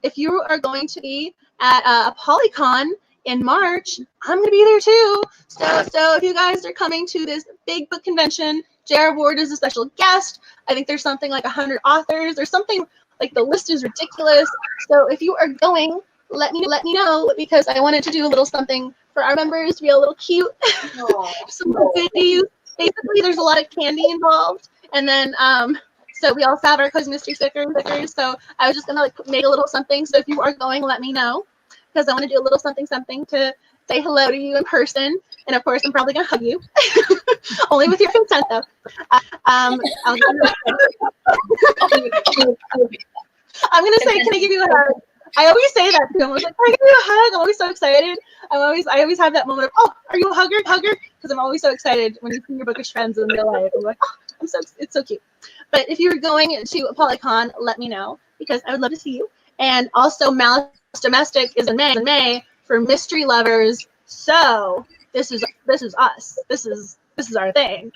if you are going to be at a Polycon in March, I'm going to be there too. So if you guys are coming to this big book convention, J.R. Ward is a special guest. I think there's something like 100 authors or something. Like, the list is ridiculous. So if you are going, let me know, because I wanted to do a little something for our members to be a little cute. Some goodies. Basically, there's a lot of candy involved, and then so we also have our Cozy Mystery stickers. So I was just gonna like make a little something. So if you are going, let me know, because I want to do a little something to say hello to you in person. And of course, I'm probably gonna hug you, only with your consent though. I'll give you I'm gonna say, can I give you a hug? I always say that to him. I was like, can I give you a hug? I'm always so excited. I always have that moment of, oh, are you a hugger? Because I'm always so excited when you see your bookish friends in real life. I'm like, oh, it's so cute. But if you're going to Polycon, let me know, because I would love to see you. And also, Malice Domestic is in May for mystery lovers. So this is us. This is our thing.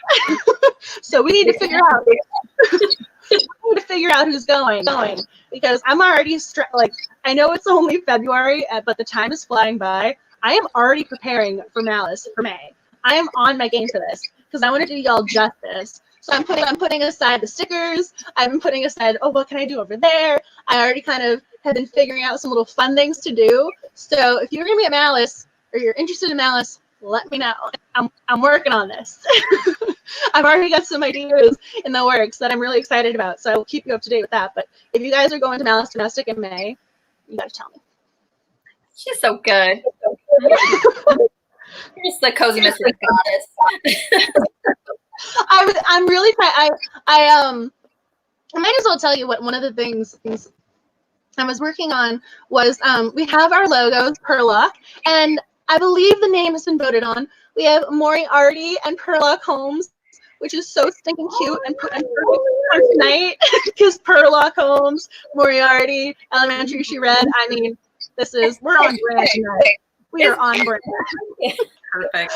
So we need to figure out. Who's going, because I'm already I know it's only February, but the time is flying by. I am already preparing for Malice for May. I am on my game for this because I want to do y'all justice. So I'm putting aside the stickers. I've been putting aside, oh, what can I do over there? I already kind of have been figuring out some little fun things to do. So if you're gonna be at Malice or you're interested in Malice, let me know. I'm working on this. I've already got some ideas in the works that I'm really excited about, so I will keep you up to date with that. But if you guys are going to Malice Domestic in May, you gotta tell me. She's so good. Here's the Cozy Mystery goddess. I'm really trying. I might as well tell you what one of the things I was working on was we have our logos, Perlock, and I believe the name has been voted on. We have Moriarty and Sherlock Holmes, which is so stinking cute and perfect for tonight, because Sherlock Holmes, Moriarty, Elementary She Read. I mean, we're on brand tonight. We are on brand. Perfect.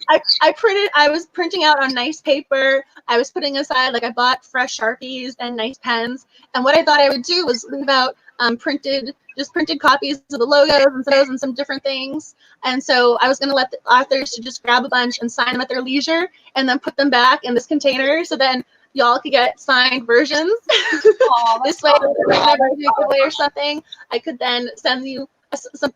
I was printing out on nice paper. I was putting aside, I bought fresh Sharpies and nice pens. And what I thought I would do was leave out printed copies of the logos and some different things. And so I was going to let the authors to just grab a bunch and sign them at their leisure and then put them back in this container. So then y'all could get signed versions. This way, if I do a giveaway or something, I could then send you some,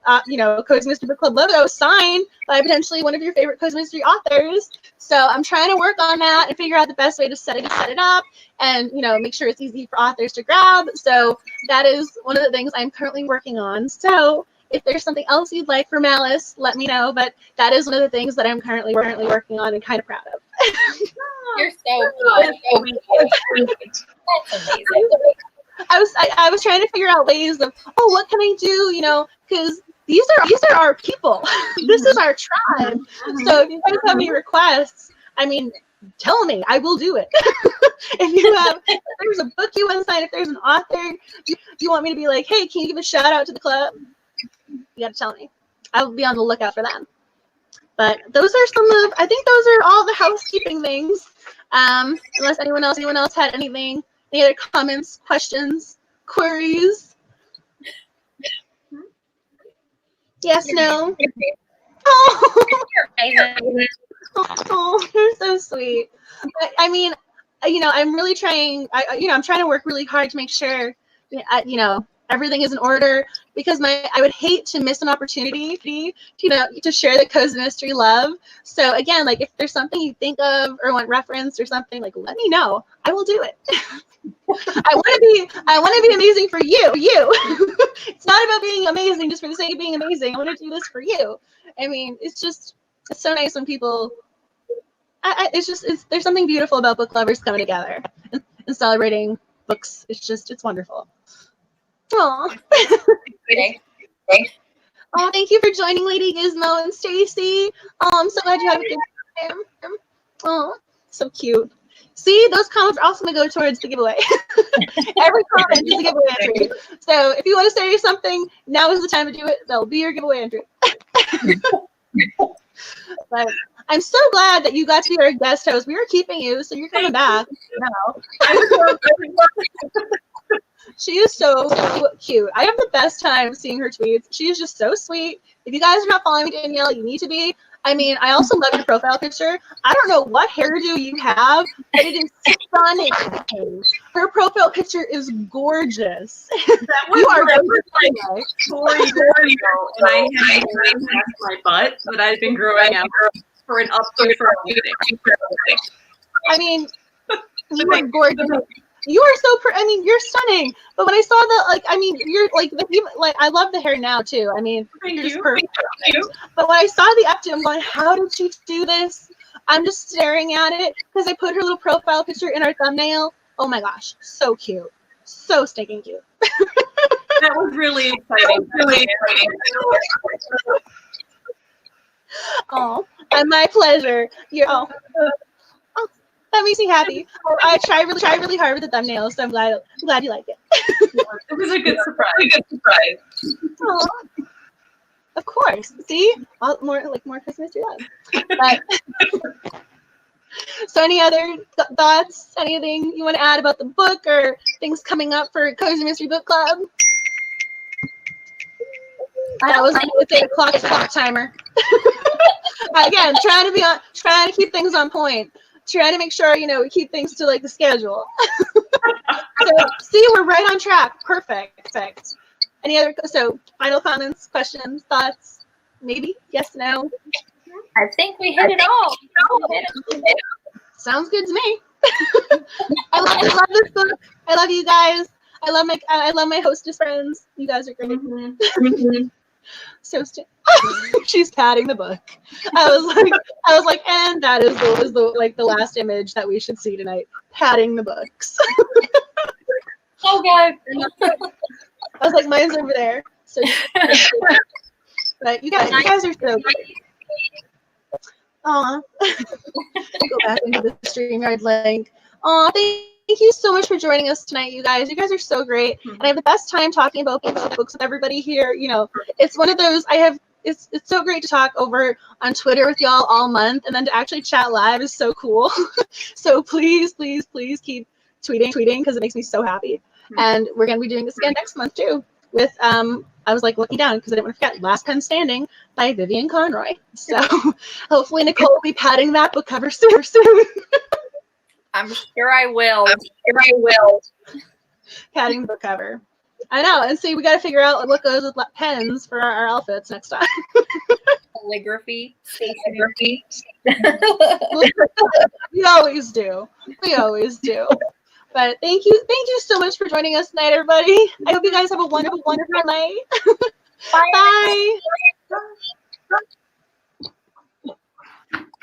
Cozy Mystery Book Club logo signed by potentially one of your favorite Cozy Mystery authors. So I'm trying to work on that and figure out the best way to set it up and, make sure it's easy for authors to grab. So that is one of the things I'm currently working on. So if there's something else you'd like for Malice, let me know. But that is one of the things that I'm currently working on and kind of proud of. You're so good. That's amazing. I was trying to figure out ways of, oh, what can I do, because these are our people. This is our tribe. So if you guys have any requests, I mean, tell me. I will do it. If there's a book you want to sign, if there's an author you want me to be like, hey, can you give a shout out to the club? You got to tell me. I will be on the lookout for them. But those are I think those are all the housekeeping things. Unless anyone else had anything. Any other comments, questions, queries? Yes, no? Oh, you're so sweet. I mean, I'm really trying, I'm trying to work really hard to make sure, everything is in order, because I would hate to miss an opportunity, to share the Cozy Mystery love. So again, if there's something you think of or want referenced or something, let me know. I will do it. I want to be amazing for you. It's not about being amazing just for the sake of being amazing. I want to do this for you. I mean, it's so nice when people. There's something beautiful about book lovers coming together and celebrating books. It's wonderful. Aw. Oh, thank you for joining, Lady Gizmo and Stacy. I'm so glad you have a good time. Oh, so cute. See, those comments are also going to go towards the giveaway. Every comment is a giveaway entry. So if you want to say something, now is the time to do it. That'll be your giveaway entry. But I'm so glad that you got to be our guest host. We were keeping you, so you're coming back now. She is so cute. I have the best time seeing her tweets. She is just so sweet. If you guys are not following Danielle, you need to be. I mean, I also love your profile picture. I don't know what hairdo you have, but it is stunning. Her profile picture is gorgeous. That was You are like gorgeous. 4 years ago, and I had hair past my butt that I'd been growing out for an updo for a wedding. I mean, you are gorgeous. You are so I mean, you're stunning. But when I saw the you're like I love the hair now too. I mean, Thank you're just you. perfect. But when I saw the updo, I'm going, how did she do this? I'm just staring at it because I put her little profile picture in our thumbnail. Oh my gosh, so cute, so stinking cute. That was really exciting. Oh, and my pleasure. Oh, that makes me happy. I try really hard with the thumbnails, so I'm glad you like it. It was a good surprise. Oh, of course. See, more Christmas tree love. But, so, any other thoughts? Anything you want to add about the book or things coming up for Cozy Mystery Book Club? That was with a clock timer. Again, trying to keep things on point. Trying to make sure we keep things to like the schedule. So see, we're right on track. Perfect. Any other final comments, questions, thoughts? Maybe yes, no. I think we hit it all. Sounds good to me. I love this book. I love you guys. I love my hostess friends. You guys are great. Mm-hmm. So she's patting the book. I was like, and that is the last image that we should see tonight. Patting the books. So good. I was like, mine's over there. So, but you guys are so good. Aw. Go back into the StreamYard link. Aw, thank you so much for joining us tonight, you guys. You guys are so great. And I have the best time talking about books with everybody here. It's one of those it's so great to talk over on Twitter with y'all all month, and then to actually chat live is so cool. So please keep tweeting because it makes me so happy. And we're gonna be doing this again next month too. With I was like looking down because I didn't want to forget Last Pen Standing by Vivian Conroy. So hopefully Nicole will be patting that book cover soon. I'm sure I will. Patting the book cover. I know. And see, we got to figure out what goes with pens for our outfits next time. Calligraphy, stationery. We always do. But thank you so much for joining us tonight, everybody. I hope you guys have a wonderful night. Bye.